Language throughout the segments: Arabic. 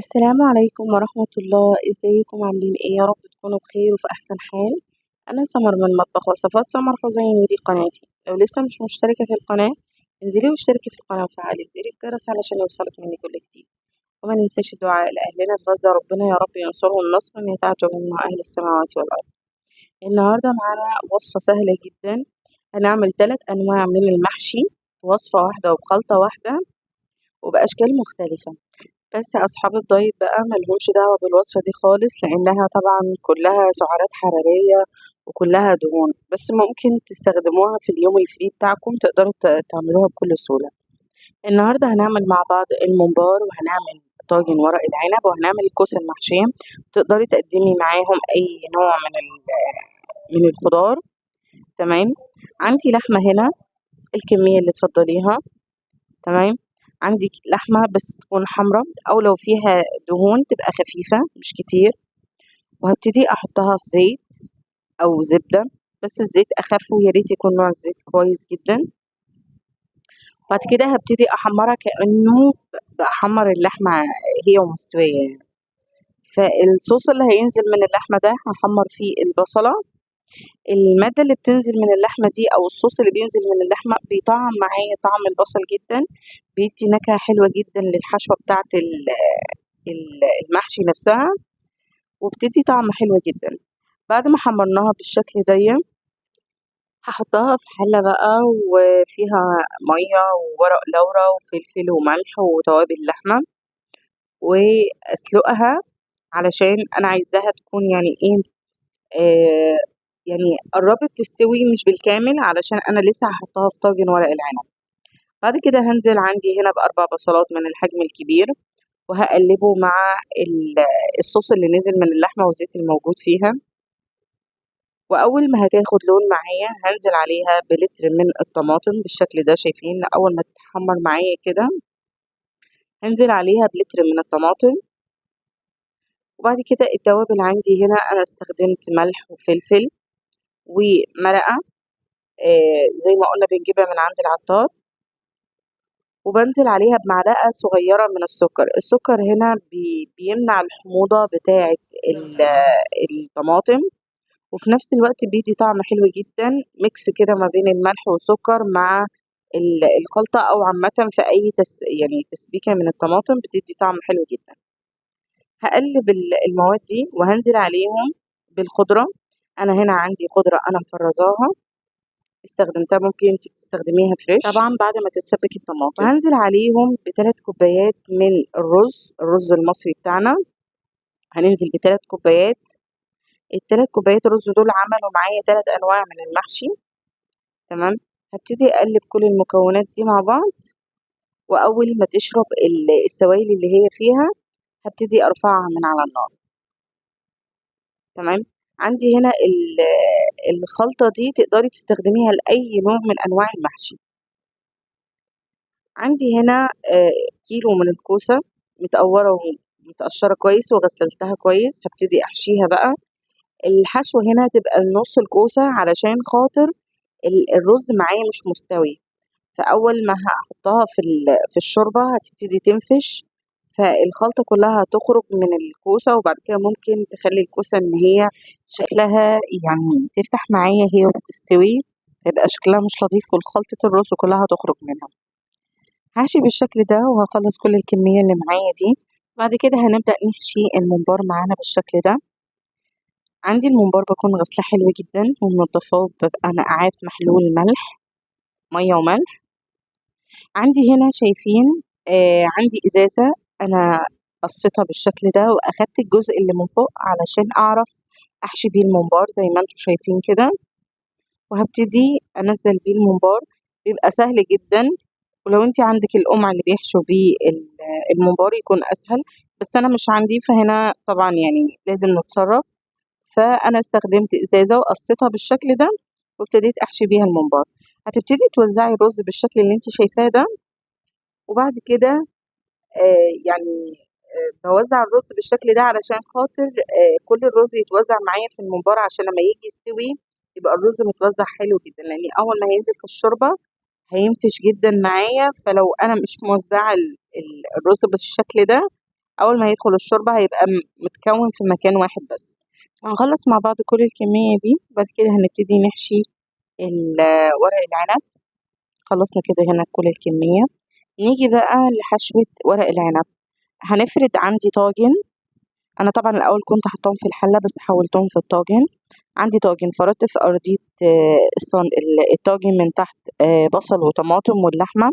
السلام عليكم ورحمة الله، ازيكم عاملين ايه؟ يا رب تكونوا بخير وفي احسن حال. انا سمر من مطبخ وصفات سمر حسين، ودي قناتي. لو لسه مش مشتركة في القناة انزلي واشتركي في القناة وفعلي زر الجرس علشان يوصلك مني كل جديد. وما ننساش الدعاء لأهلنا في غزة، ربنا يا رب ينصرهم نصرا يتعجب مع أهل السماوات والأرض. النهاردة معانا وصفة سهلة جدا. هنعمل 3 أنواع من المحشي في وصفة واحدة وبخلطة واحدة وبأشكال مختلفة. بس أصحاب الدايت بقى ملهمش دعوة بالوصفة دي خالص، لأنها طبعا كلها سعرات حرارية وكلها دهون، بس ممكن تستخدموها في اليوم الفري بتاعكم، تقدروا تعملوها بكل سهولة. النهاردة هنعمل مع بعض الممبار، وهنعمل طاجن ورق العنب، وهنعمل الكوسة المحشية. تقدري تقدمي معاهم أي نوع من الخضار. تمام. عندي لحمة هنا، الكمية اللي تفضليها. تمام. عندك لحمة بس تكون حمرا، أو لو فيها دهون تبقى خفيفة مش كتير. وهبتدي أحطها في زيت أو زبدة، بس الزيت أخف، ويا ريت يكون نوع الزيت كويس جدا. بعد كده هبتدي أحمرها كأنه بحمر اللحمة هي ومستوية يعني. فالصوص اللي هينزل من اللحمة ده هحمر فيه البصلة. المادة اللي بتنزل من اللحمة دي أو الصوص اللي بينزل من اللحمة بيطعم معايا طعم البصل جدا، بيدي نكهة حلوة جدا للحشوة بتاعة المحشي نفسها، وبتدي طعم حلو جدا. بعد ما حمرناها بالشكل ده هحطها في حلة بقى، وفيها مية وورق لورا وفلفل وملح وتوابل لحمة، وأسلقها علشان أنا عايزاها تكون يعني إيه، آه يعني قربت تستوي مش بالكامل، علشان أنا لسه هحطها في طاجن ورق العنب. بعد كده هنزل عندي هنا ب4 بصلات من الحجم الكبير، وهقلبه مع الصوص اللي نزل من اللحمة والزيت الموجود فيها. وأول ما هتاخد لون معايا هنزل عليها بلتر من الطماطم بالشكل ده، شايفين أول ما تتحمر معايا كده هنزل عليها بلتر من الطماطم. وبعد كده التوابل عندي هنا أنا استخدمت ملح وفلفل ومرقة، زي ما قلنا بنجيبها من عند العطار. وبنزل عليها بمعلقة صغيرة من السكر. السكر هنا بيمنع الحموضة بتاعة الطماطم، وفي نفس الوقت بيدي طعم حلو جدا، ميكس كده ما بين الملح والسكر مع الخلطة، أو عامة في أي يعني تسبيكة من الطماطم بتدي طعم حلو جدا. هقلب المواد دي وهنزل عليهم بالخضرة. أنا هنا عندي خضرة أنا مفرزاها، استخدمتها، ممكن انت تستخدميها فريش طبعا بعد ما تتسبك الطماطم. وهنزل عليهم ب3 كوبايات من الرز المصري بتاعنا. هننزل ب3 كوبايات. ال3 كوبايات رز دول عملوا معايا 3 أنواع من المحشي. تمام. هبتدي أقلب كل المكونات دي مع بعض، وأول ما تشرب السوائل اللي هي فيها هبتدي أرفعها من على النار. تمام. عندي هنا الخلطة دي تقدري تستخدميها لأي نوع من أنواع المحشي. عندي هنا كيلو من الكوسة متقورة ومتقشرة كويس وغسلتها كويس. هبتدي أحشيها بقى. الحشوة هنا تبقى نص الكوسة، علشان خاطر الرز معايا مش مستوي، فأول ما هحطها في الشوربة هتبتدي تنفش، فالخلطة كلها هتخرج من الكوسة، وبعد كده ممكن تخلي الكوسة إن هي شكلها يعني تفتح معايا هي وبتستوي، يبقى شكلها مش لطيف، والخلطة الرز كلها هتخرج منها. هحشي بالشكل ده وهخلص كل الكمية اللي معايا دي. بعد كده هنبدأ نحشي الممبار معانا بالشكل ده. عندي الممبار بكون غسله حلو جدا ومنضفاه، ببقى نقعاه في محلول ملح، مية وملح. عندي هنا شايفين عندي إزازة أنا قصيتها بالشكل ده، وأخدت الجزء اللي من فوق علشان أعرف أحشي بيه الممبار زي ما انتوا شايفين كده. وهبتدي أنزل بيه الممبار، بيبقى سهل جدا. ولو انت عندك القمع اللي بيحشوا بيه الممبار يكون اسهل، بس انا مش عندي، فهنا طبعا يعني لازم نتصرف. فانا استخدمت ازازه وقصيتها بالشكل ده، وابتديت احشي بيها الممبار. هتبتدي توزعي الرز بالشكل اللي انت شايفاه ده. وبعد كده يعني بوزع الرز بالشكل ده علشان خاطر كل الرز يتوزع معايا في الممبار، عشان لما يجي يستوي يبقى الرز متوزع حلو جدا، لان اول ما هينزل في الشوربه هينفش جدا معايا. فلو انا مش موزعه الرز بالشكل ده اول ما يدخل الشوربه هيبقى متكون في مكان واحد بس. هنخلص مع بعض كل الكميه دي، بعد كده هنبتدي نحشي ورق العنب. خلصنا كده هنا كل الكميه. نيجي بقى لحشوه ورق العنب. هنفرد عندي طاجن. انا طبعا الاول كنت حطاهم في الحله بس حولتهم في الطاجن. عندي طاجن فردت في ارضيه الطاجن من تحت بصل وطماطم واللحمه،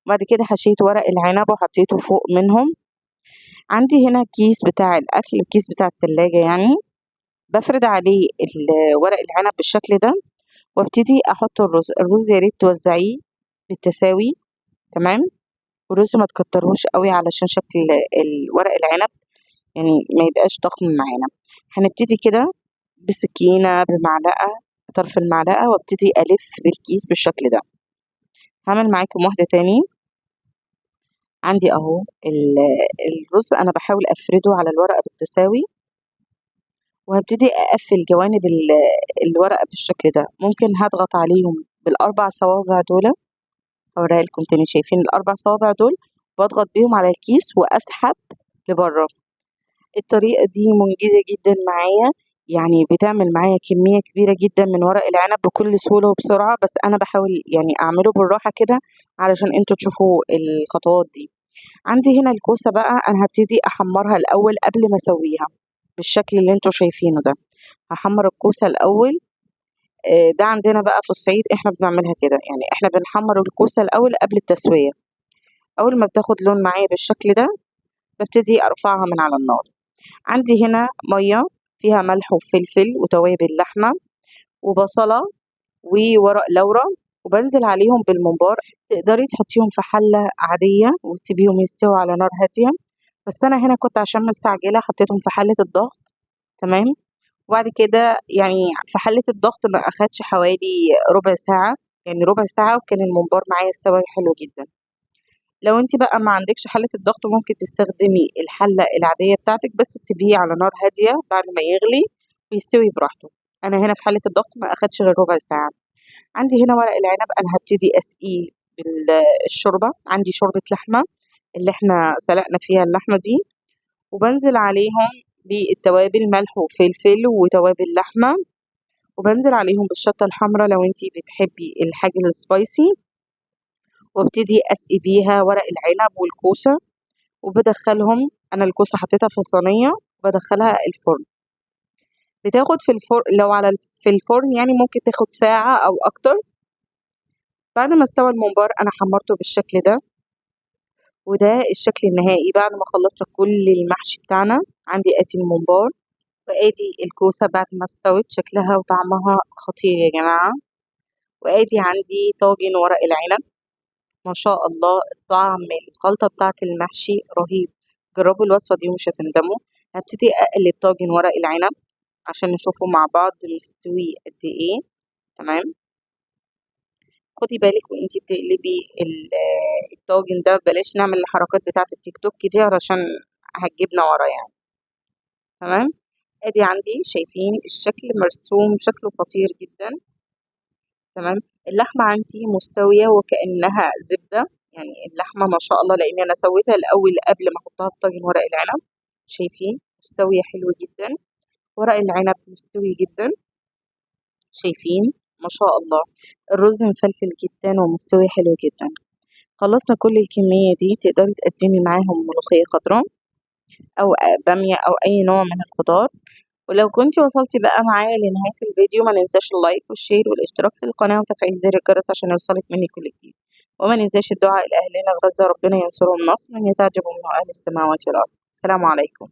وبعد كده حشيت ورق العنب وحطيته فوق منهم. عندي هنا كيس بتاع الاكل، الكيس بتاع التلاجة يعني، بفرد عليه ورق العنب بالشكل ده، وابتدي احط الرز يا ريت توزعيه بالتساوي. تمام. والرز ما تكترهوش قوي علشان شكل الورق العنب يعني ما يبقاش ضخم معانا. هنبتدي كده بسكينة بمعلقة، بطرف المعلقة، وابتدي ألف بالكيس بالشكل ده. هعمل معاكم واحدة تاني. عندي اهو الرز انا بحاول افرده على الورقة بالتساوي، وهبتدي اقفل جوانب الورقة بالشكل ده. ممكن هضغط عليهم بالاربع صوابع دول. هوريها لكم تاني. شايفين الاربع صوابع دول؟ بضغط بيهم على الكيس واسحب لبره. الطريقة دي منجزة جدا معايا، يعني بتعمل معايا كمية كبيرة جدا من ورق العنب بكل سهولة وبسرعة، بس أنا بحاول يعني أعمله بالراحة كده علشان انتوا تشوفوا الخطوات دي. عندي هنا الكوسة بقى، أنا هبتدي أحمرها الأول قبل ما أسويها بالشكل اللي انتوا شايفينه ده. هحمر الكوسة الأول. ده عندنا بقى في الصعيد احنا بنعملها كده، يعني احنا بنحمر الكوسة الأول قبل التسوية. أول ما بتاخد لون معايا بالشكل ده ببتدي أرفعها من على النار. عندي هنا مية فيها ملح وفلفل وتوابل لحمة وبصلة وورق لورا، وبنزل عليهم بالممبار. تقدري تحطيهم في حلة عادية وتسيبيهم يستووا على نار هادية، بس أنا هنا كنت عشان مستعجلة حطيتهم في حلة الضغط. تمام. وبعد كده يعني في حلة الضغط ما أخدش حوالي ربع ساعة، يعني ربع ساعة وكان الممبار معايا استوى حلو جدا. لو انت بقى ما عندكش حلة الضغط ممكن تستخدمي الحلة العادية بتاعتك، بس تسيبيه على نار هادية بعد ما يغلي ويستوي براحته. انا هنا في حلة الضغط ما اخدش غير ربع ساعة. عندي هنا ورق العنب انا هبتدي اسقيه بالشوربة. عندي شوربة لحمة اللي احنا سلقنا فيها اللحمة دي، وبنزل عليهم بالتوابل ملح وفلفل وتوابل لحمة، وبنزل عليهم بالشطة الحمراء لو انتي بتحبي الحاجة السبايسي، وابتدي اسقي بيها ورق العنب والكوسة، وبدخلهم. انا الكوسة حطيتها في صينية وبدخلها الفرن. بتاخد في الفرن لو في الفرن يعني ممكن تاخد ساعة او اكتر. بعد ما استوى الممبار انا حمرته بالشكل ده، وده الشكل النهائي بعد ما خلصنا كل المحشي بتاعنا. عندي ادي الممبار وادي الكوسة بعد ما استوت، شكلها وطعمها خطير يا جماعة. وادي عندي طاجن ورق العنب. ما شاء الله الطعم، الخلطة بتاعة المحشي رهيب. جربوا الوصفة دي ومش هتندموا. هبتدي اقلب طاجن ورق العنب عشان نشوفه مع بعض مستوي قد ايه. تمام. خدي بالك وانتي بتقلبي الطاجن ده، بلاش نعمل الحركات بتاعة التيك توك دي علشان هتجيبنا ورا يعني. تمام. ادي عندي شايفين الشكل مرسوم، شكله خطير جدا. تمام. اللحمة عندي مستوية وكأنها زبدة، يعني اللحمة ما شاء الله، لأن أنا سويتها الأول قبل ما أحطها في طاجن ورق العنب. شايفين مستوية حلو جدا. ورق العنب مستوي جدا. شايفين ما شاء الله. الرز مفلفل جدا ومستوي حلو جدا. خلصنا كل الكمية دي. تقدري تقدمي معاهم ملوخية خضراء أو بامية أو أي نوع من الخضار. ولو كنتي وصلتي بقى معايا لنهاية الفيديو ما ننساش اللايك والشير والاشتراك في القناة وتفعيل زر الجرس عشان يوصلك مني كل جديد. وما ننساش الدعاء لأهلنا في غزة، ربنا ينصرهم نصر من يتعجب من أهل السماوات والأرض. السلام عليكم.